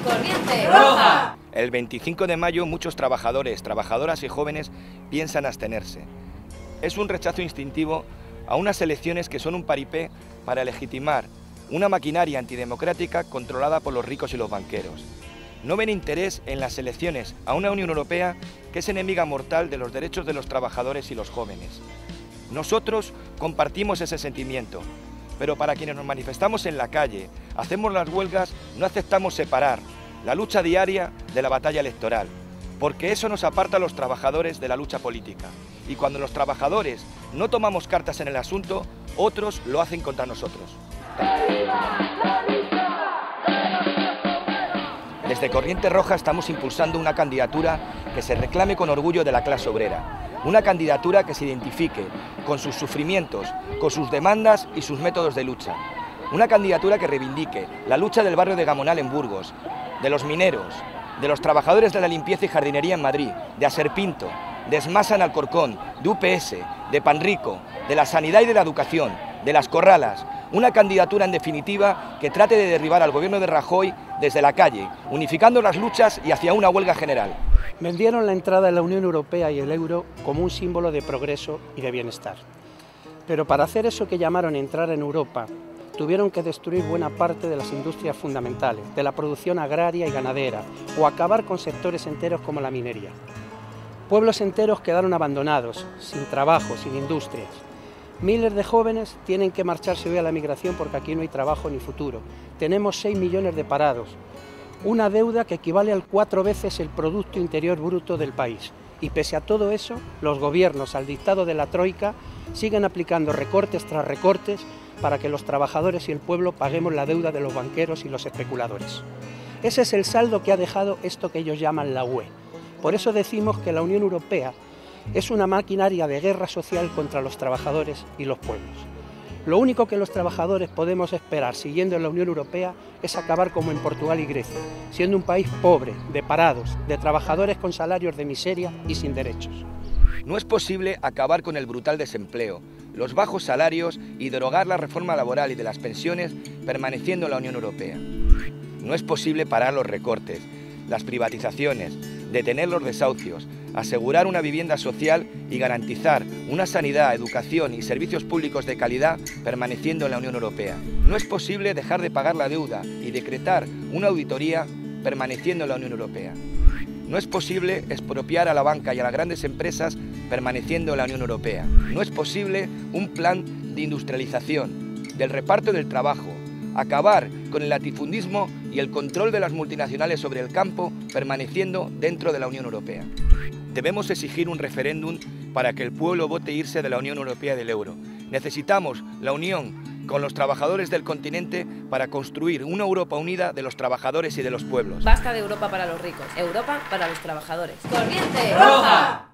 ¡Corriente roja! El 25 de mayo muchos trabajadores, trabajadoras y jóvenes piensan abstenerse. Es un rechazo instintivo a unas elecciones que son un paripé para legitimar una maquinaria antidemocrática controlada por los ricos y los banqueros. No ven interés en las elecciones a una Unión Europea que es enemiga mortal de los derechos de los trabajadores y los jóvenes. Nosotros compartimos ese sentimiento, pero para quienes nos manifestamos en la calle, hacemos las huelgas, no aceptamos separar la lucha diaria de la batalla electoral, porque eso nos aparta a los trabajadores de la lucha política. Y cuando los trabajadores no tomamos cartas en el asunto, otros lo hacen contra nosotros. Desde Corriente Roja estamos impulsando una candidatura que se reclame con orgullo de la clase obrera. Una candidatura que se identifique con sus sufrimientos, con sus demandas y sus métodos de lucha. Una candidatura que reivindique la lucha del barrio de Gamonal en Burgos, de los mineros, de los trabajadores de la limpieza y jardinería en Madrid, de Aserpinto, de Esmasa en Alcorcón, de UPS, de Panrico, de la sanidad y de la educación, de las corralas. Una candidatura, en definitiva, que trate de derribar al gobierno de Rajoy desde la calle, unificando las luchas y hacia una huelga general. Vendieron la entrada en la Unión Europea y el euro como un símbolo de progreso y de bienestar. Pero para hacer eso que llamaron entrar en Europa, tuvieron que destruir buena parte de las industrias fundamentales, de la producción agraria y ganadera, o acabar con sectores enteros como la minería. Pueblos enteros quedaron abandonados, sin trabajo, sin industrias. Miles de jóvenes tienen que marcharse hoy a la emigración porque aquí no hay trabajo ni futuro. Tenemos 6 millones de parados, una deuda que equivale al 4 veces el Producto Interior Bruto del país. Y pese a todo eso, los gobiernos, al dictado de la Troika, siguen aplicando recortes tras recortes para que los trabajadores y el pueblo paguemos la deuda de los banqueros y los especuladores. Ese es el saldo que ha dejado esto que ellos llaman la UE. Por eso decimos que la Unión Europea es una maquinaria de guerra social contra los trabajadores y los pueblos. Lo único que los trabajadores podemos esperar siguiendo en la Unión Europea es acabar como en Portugal y Grecia, siendo un país pobre, de parados, de trabajadores con salarios de miseria y sin derechos. No es posible acabar con el brutal desempleo, los bajos salarios y derogar la reforma laboral y de las pensiones permaneciendo en la Unión Europea. No es posible parar los recortes, las privatizaciones, detener los desahucios, asegurar una vivienda social y garantizar una sanidad, educación y servicios públicos de calidad permaneciendo en la Unión Europea. No es posible dejar de pagar la deuda y decretar una auditoría permaneciendo en la Unión Europea. No es posible expropiar a la banca y a las grandes empresas permaneciendo en la Unión Europea. No es posible un plan de industrialización, del reparto del trabajo, acabar con el latifundismo y el control de las multinacionales sobre el campo permaneciendo dentro de la Unión Europea. Debemos exigir un referéndum para que el pueblo vote irse de la Unión Europea y del euro. Necesitamos la unión con los trabajadores del continente para construir una Europa unida de los trabajadores y de los pueblos. Basta de Europa para los ricos, Europa para los trabajadores. ¡Corriente roja!